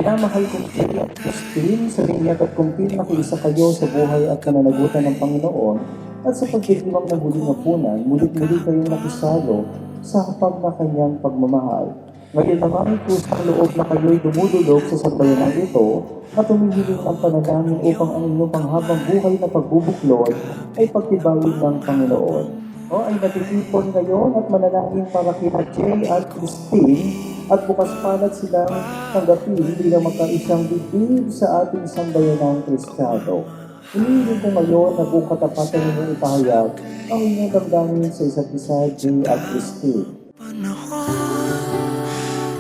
Minamahal kong Jay at Christine, sa binyag at kumpil nakiisa kayo sa buhay at pananagutan ng Panginoon at sa pagdiriwang ng huling hapunan, mulit-muli kayong nakisalo sa hapag na kanyang pagmamahal. Ngayon naman ay kusang loob na kayo'y dumudulog sa sambayanan ito at humihiling ang panalangin upang ang inyong panghabang buhay na pagbubuklod ay pagtibayin ng Panginoon. O ay natitipon ngayon at manalangin para kina Jay at Christine at bukas palad silang tanggapin bilang magkaisang bibig sa ating sambayanang Kristiyano. Hinihiling ko ngayon na buong katapatan ninyong ipahayag ang inyong damdamin sa isa't isa, Jay at Christine.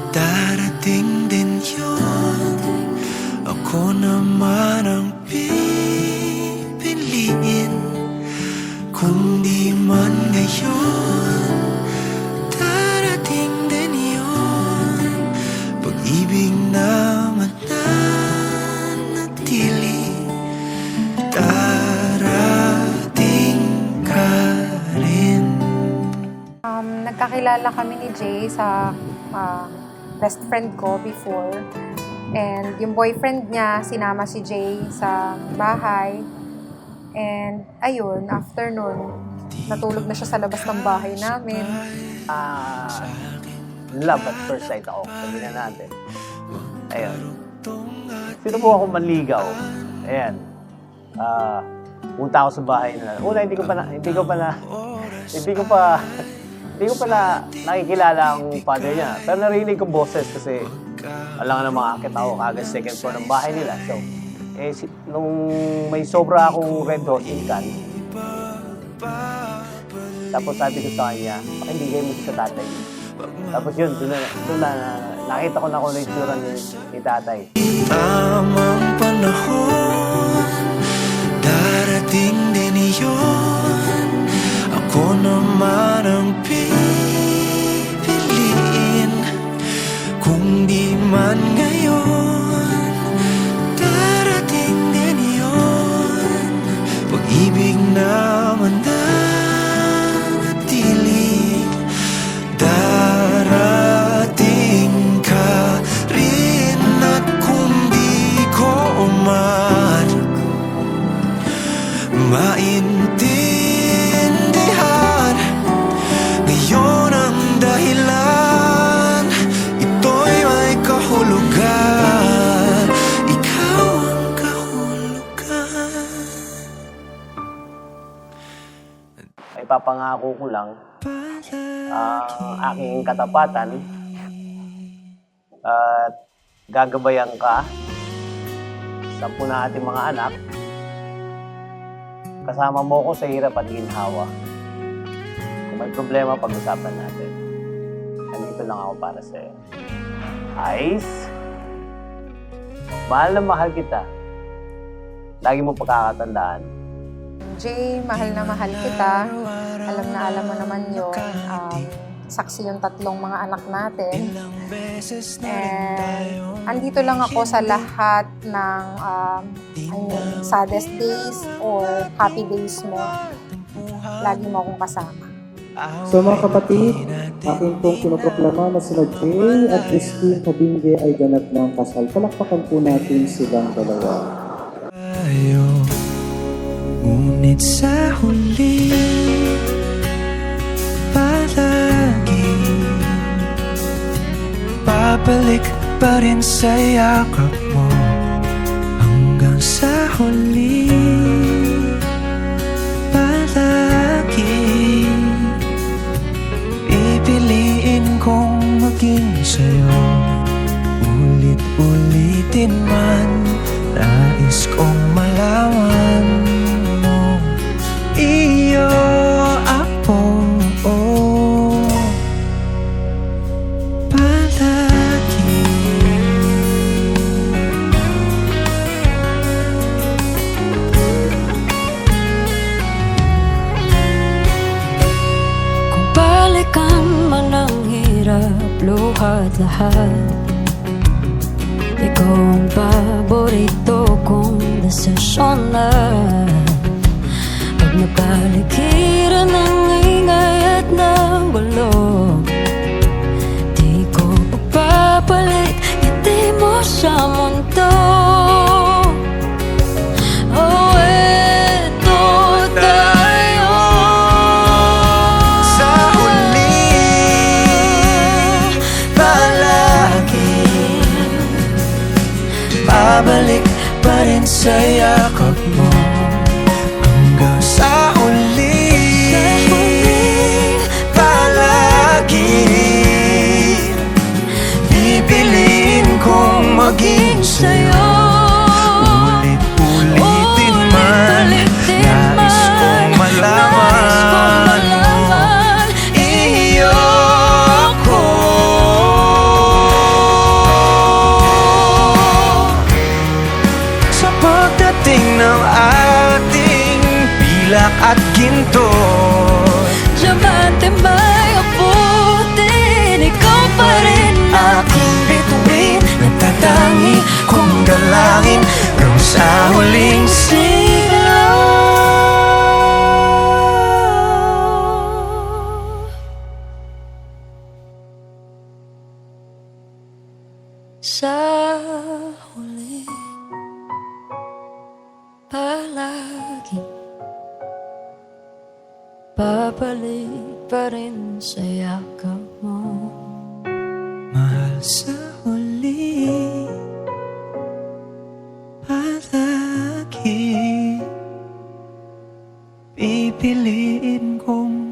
Darating din yun, ako naman ang pipiliin. Kung di man ngayon, darating din yun. Pag-ibig na mananatili, darating ka rin. Nagkakilala kami ni Jay sa best friend ko before. And yung boyfriend niya, sinama si Jay sa bahay. And ayun, after nun, natulog na siya sa labas ng bahay namin. Love at first sight ako, sabihin na natin. Ayun. Sino po ako manligaw? Ayan. Punta ako sa bahay na. Una, hindi ko pa nakikilala ang father niya. Pero narinig kong boses kasi alam nga na makakit ako kagad second floor ng bahay nila. So, nung may sobra akong red hot in can, tapos sabi ko sa kanya, pakibigay mo sa tatay. Tapos yun, doon na nakita ko na kung ano yung itsura ni tatay. Tamang panahon, darating din yun. Ako naman ang pipiliin. Kung di man ngayon, darating din yun. Pag-ibig na mananatili, darating ka rin. At kung di ko man maintindihan, ngayon ang dahilan, ito'y may kahulugan. Ikaw ang kahulugan. Ay papangako ko lang ang aking katapatan at gagabayan ka sa na ating mga anak. Kasama mo ko sa hirap at ginhawa. Kung may problema, pag-usapan natin. Nandito lang ako para sa'yo. Ice, mahal na mahal kita. Lagi mo pagkakatandaan. Jay, mahal na mahal kita. Alam mo naman yun. Saksi yung tatlong mga anak natin. And andito lang ako sa lahat ng saddest days or happy days mo. Lagi mo akong kasama. So mga kapatid, aking pong pinoproklama na sila Jay at Christine Cabingue ay ganap ng kasal. Palakpakan po natin silang dalawa. Ngunit sa huli, palagi babalik pa rin sa yakap mo hanggang sa huli. Palagi pipiliin kong maging sa'yo, ulit-ulitin man. Nais kong malaman mo, iyo ako, palagi. Kung balikan man ang hirap, luhat lahat, ikaw ang paborito kong desisyon na. Pag napaligiran ng ingay at ng gulo, di ko papapalit, ngiti mo sa mundo. Oh, eto tayo Sa huli, palagi babalik pa rin sa yakap mo. Hanggang sa huli, palagi pipiliin kong maging sa'yo. Ulit-ulitin man, nais kong malaman iyo ko. Sa pagdating ng ating pilak at ginto, Diamante may abutin, ikaw pa rin aking bituin, nagtatangi kong dalangin hanggang sa huling sigaw. sa huli. Palagi babalik pa rin sa yakap mo. Mahal, sa huli, palagi pipiliin kong